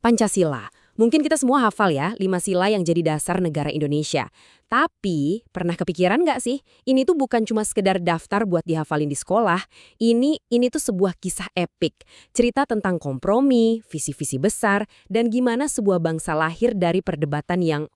Pancasila. Mungkin kita semua hafal ya, 5 sila yang jadi dasar negara Indonesia. Tapi, pernah kepikiran nggak sih? Ini tuh bukan cuma sekedar daftar buat dihafalin di sekolah. Ini tuh sebuah kisah epik. Cerita tentang kompromi, visi-visi besar, dan gimana sebuah bangsa lahir dari perdebatan yang,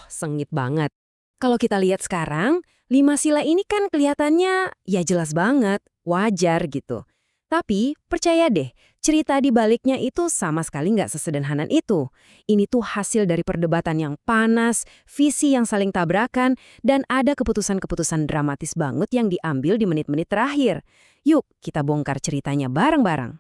sengit banget. Kalau kita lihat sekarang, 5 sila ini kan kelihatannya ya jelas banget, wajar gitu. Tapi, percaya deh, cerita di baliknya itu sama sekali nggak sesederhana itu. Ini tuh hasil dari perdebatan yang panas, visi yang saling tabrakan, dan ada keputusan-keputusan dramatis banget yang diambil di menit-menit terakhir. Yuk, kita bongkar ceritanya bareng-bareng.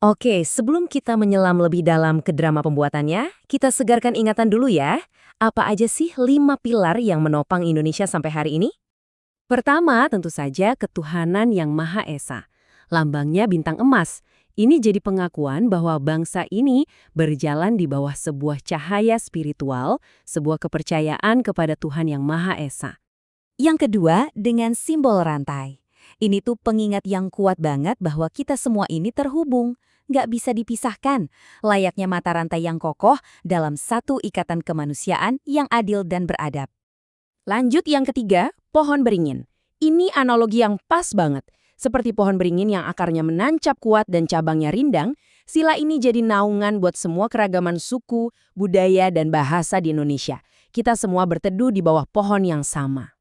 Oke, sebelum kita menyelam lebih dalam ke drama pembuatannya, kita segarkan ingatan dulu ya. Apa aja sih 5 pilar yang menopang Indonesia sampai hari ini? Pertama, tentu saja ketuhanan yang Maha Esa. Lambangnya bintang emas. Ini jadi pengakuan bahwa bangsa ini berjalan di bawah sebuah cahaya spiritual, sebuah kepercayaan kepada Tuhan yang Maha Esa. Yang kedua, dengan simbol rantai. Ini tuh pengingat yang kuat banget bahwa kita semua ini terhubung, nggak bisa dipisahkan, layaknya mata rantai yang kokoh dalam satu ikatan kemanusiaan yang adil dan beradab. Lanjut yang ketiga, pohon beringin. Ini analogi yang pas banget. Seperti pohon beringin yang akarnya menancap kuat dan cabangnya rindang, sila ini jadi naungan buat semua keragaman suku, budaya, dan bahasa di Indonesia. Kita semua berteduh di bawah pohon yang sama.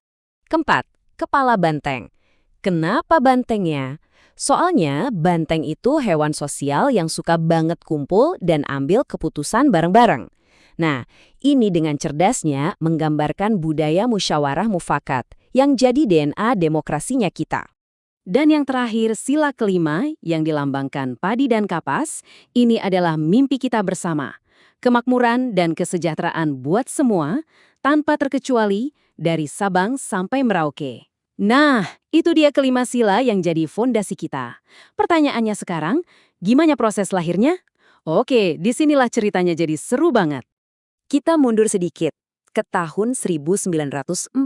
Keempat, kepala banteng. Kenapa bantengnya? Soalnya banteng itu hewan sosial yang suka banget kumpul dan ambil keputusan bareng-bareng. Nah, ini dengan cerdasnya menggambarkan budaya musyawarah mufakat yang jadi DNA demokrasinya kita. Dan yang terakhir, sila kelima yang dilambangkan padi dan kapas, ini adalah mimpi kita bersama. Kemakmuran dan kesejahteraan buat semua, tanpa terkecuali dari Sabang sampai Merauke. Nah, itu dia kelima sila yang jadi fondasi kita. Pertanyaannya sekarang, gimana proses lahirnya? Oke, disinilah ceritanya jadi seru banget. Kita mundur sedikit, ke tahun 1945.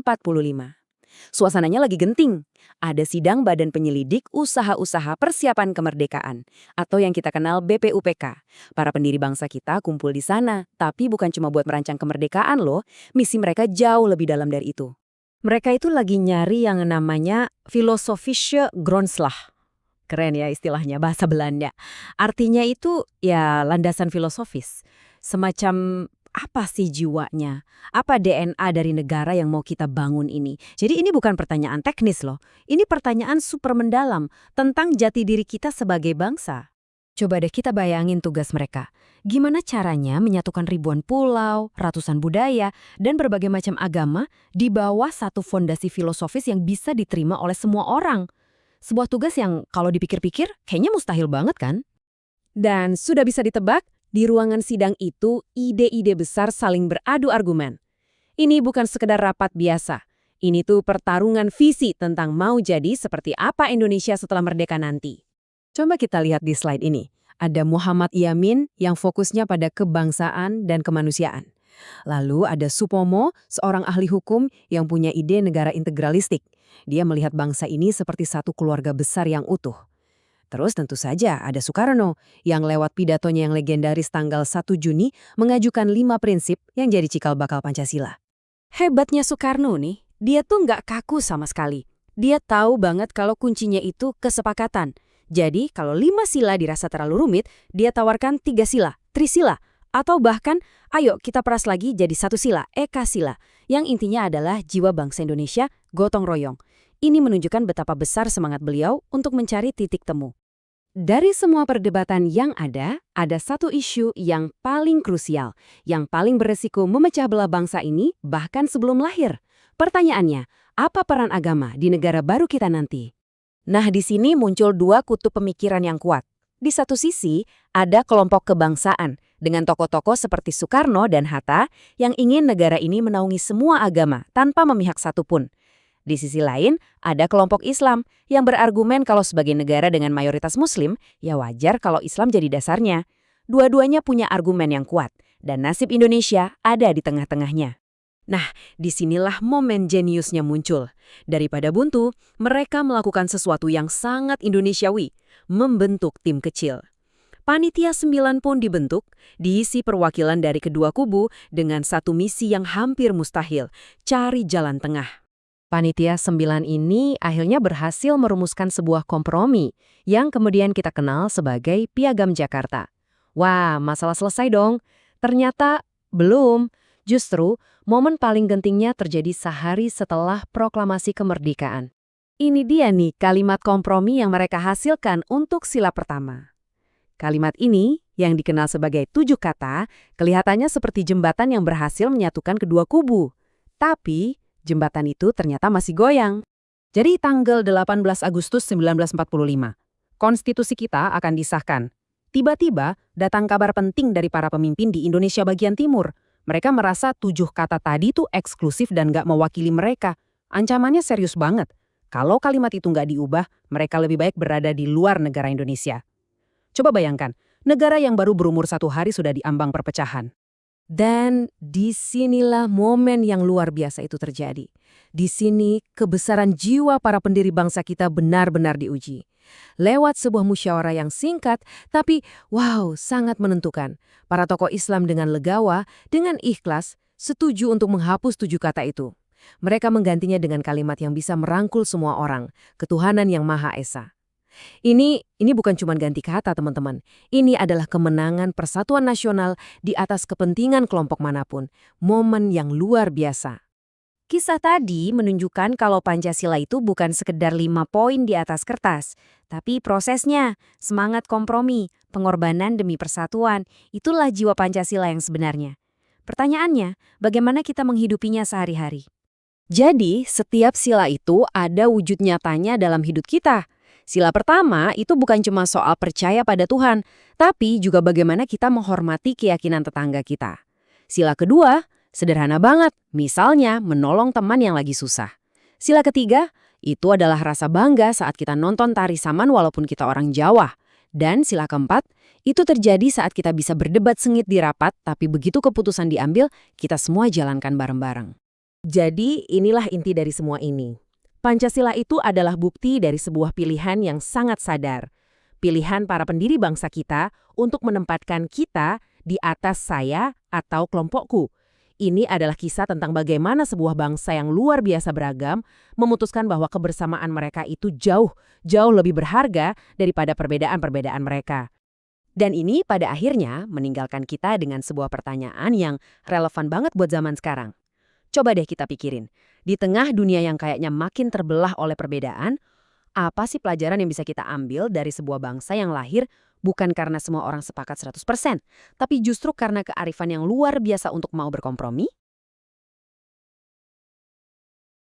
Suasananya lagi genting. Ada sidang Badan Penyelidik Usaha-Usaha Persiapan Kemerdekaan, atau yang kita kenal BPUPK. Para pendiri bangsa kita kumpul di sana, tapi bukan cuma buat merancang kemerdekaan loh, misi mereka jauh lebih dalam dari itu. Mereka itu lagi nyari yang namanya filosofische Grondslag. Keren ya istilahnya, bahasa Belanda. Artinya itu ya landasan filosofis. Semacam apa sih jiwanya? Apa DNA dari negara yang mau kita bangun ini? Jadi ini bukan pertanyaan teknis loh. Ini pertanyaan super mendalam tentang jati diri kita sebagai bangsa. Coba deh kita bayangin tugas mereka. Gimana caranya menyatukan ribuan pulau, ratusan budaya, dan berbagai macam agama di bawah satu fondasi filosofis yang bisa diterima oleh semua orang? Sebuah tugas yang kalau dipikir-pikir kayaknya mustahil banget kan? Dan sudah bisa ditebak, di ruangan sidang itu, ide-ide besar saling beradu argumen. Ini bukan sekedar rapat biasa. Ini tuh pertarungan visi tentang mau jadi seperti apa Indonesia setelah merdeka nanti. Coba kita lihat di slide ini. Ada Muhammad Yamin yang fokusnya pada kebangsaan dan kemanusiaan. Lalu ada Supomo, seorang ahli hukum yang punya ide negara integralistik. Dia melihat bangsa ini seperti satu keluarga besar yang utuh. Terus tentu saja ada Soekarno yang lewat pidatonya yang legendaris tanggal 1 Juni mengajukan 5 prinsip yang jadi cikal bakal Pancasila. Hebatnya Soekarno nih, dia tuh nggak kaku sama sekali. Dia tahu banget kalau kuncinya itu kesepakatan. Jadi kalau 5 sila dirasa terlalu rumit, dia tawarkan 3 sila, trisila. Atau bahkan, ayo kita peras lagi jadi 1 sila, eka sila. Yang intinya adalah jiwa bangsa Indonesia, gotong royong. Ini menunjukkan betapa besar semangat beliau untuk mencari titik temu. Dari semua perdebatan yang ada satu isu yang paling krusial, yang paling beresiko memecah belah bangsa ini bahkan sebelum lahir. Pertanyaannya, apa peran agama di negara baru kita nanti? Nah, di sini muncul 2 kutub pemikiran yang kuat. Di satu sisi, ada kelompok kebangsaan dengan tokoh-tokoh seperti Soekarno dan Hatta yang ingin negara ini menaungi semua agama tanpa memihak satupun. Di sisi lain, ada kelompok Islam yang berargumen kalau sebagai negara dengan mayoritas Muslim, ya wajar kalau Islam jadi dasarnya. Dua-duanya punya argumen yang kuat, dan nasib Indonesia ada di tengah-tengahnya. Nah, disinilah momen jeniusnya muncul. Daripada buntu, mereka melakukan sesuatu yang sangat Indonesiawi, membentuk tim kecil. Panitia 9 pun dibentuk, diisi perwakilan dari kedua kubu dengan satu misi yang hampir mustahil, cari jalan tengah. Panitia 9 ini akhirnya berhasil merumuskan sebuah kompromi yang kemudian kita kenal sebagai Piagam Jakarta. Wah, masalah selesai dong. Ternyata belum. Justru, momen paling gentingnya terjadi sehari setelah proklamasi kemerdekaan. Ini dia nih kalimat kompromi yang mereka hasilkan untuk sila pertama. Kalimat ini, yang dikenal sebagai 7 kata, kelihatannya seperti jembatan yang berhasil menyatukan kedua kubu. Tapi, jembatan itu ternyata masih goyang. Jadi tanggal 18 Agustus 1945, konstitusi kita akan disahkan. Tiba-tiba datang kabar penting dari para pemimpin di Indonesia bagian timur. Mereka merasa 7 kata tadi tuh eksklusif dan gak mewakili mereka. Ancamannya serius banget. Kalau kalimat itu nggak diubah, mereka lebih baik berada di luar negara Indonesia. Coba bayangkan, negara yang baru berumur 1 hari sudah diambang perpecahan. Dan disinilah momen yang luar biasa itu terjadi. Di sini, kebesaran jiwa para pendiri bangsa kita benar-benar diuji. Lewat sebuah musyawarah yang singkat, tapi wow, sangat menentukan. Para tokoh Islam dengan legawa, dengan ikhlas, setuju untuk menghapus 7 kata itu. Mereka menggantinya dengan kalimat yang bisa merangkul semua orang, ketuhanan yang Maha Esa. Ini bukan cuma ganti kata, teman-teman. Ini adalah kemenangan persatuan nasional di atas kepentingan kelompok manapun. Momen yang luar biasa. Kisah tadi menunjukkan kalau Pancasila itu bukan sekedar 5 poin di atas kertas, tapi prosesnya, semangat kompromi, pengorbanan demi persatuan, itulah jiwa Pancasila yang sebenarnya. Pertanyaannya, bagaimana kita menghidupinya sehari-hari? Jadi, setiap sila itu ada wujud nyatanya dalam hidup kita. Sila pertama itu bukan cuma soal percaya pada Tuhan, tapi juga bagaimana kita menghormati keyakinan tetangga kita. Sila kedua, sederhana banget, misalnya menolong teman yang lagi susah. Sila ketiga, itu adalah rasa bangga saat kita nonton tari saman walaupun kita orang Jawa. Dan sila keempat, itu terjadi saat kita bisa berdebat sengit di rapat, tapi begitu keputusan diambil, kita semua jalankan bareng-bareng. Jadi, inilah inti dari semua ini. Pancasila itu adalah bukti dari sebuah pilihan yang sangat sadar. Pilihan para pendiri bangsa kita untuk menempatkan kita di atas saya atau kelompokku. Ini adalah kisah tentang bagaimana sebuah bangsa yang luar biasa beragam memutuskan bahwa kebersamaan mereka itu jauh lebih berharga daripada perbedaan-perbedaan mereka. Dan ini pada akhirnya meninggalkan kita dengan sebuah pertanyaan yang relevan banget buat zaman sekarang. Coba deh kita pikirin, di tengah dunia yang kayaknya makin terbelah oleh perbedaan, apa sih pelajaran yang bisa kita ambil dari sebuah bangsa yang lahir bukan karena semua orang sepakat 100%, tapi justru karena kearifan yang luar biasa untuk mau berkompromi?